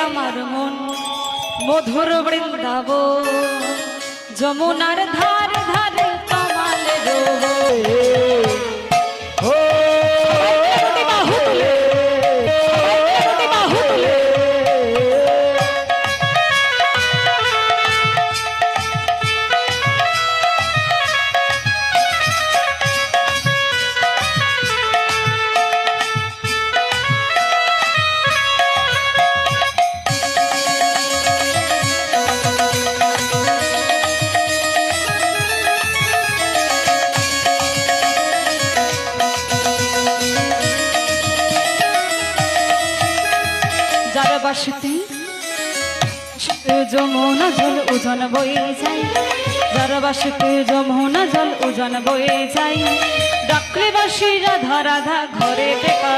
আমার মন মধুর বৃন্দাবন, যমুনার ধারে ধারে কামালের বাসতে যমুনা জল উজন বয়ে যায়, যার বাসতে যমুনা জল উজন বয়ে যায়, ডাকলে বাসি রাধা রাধা ঘরে টেকা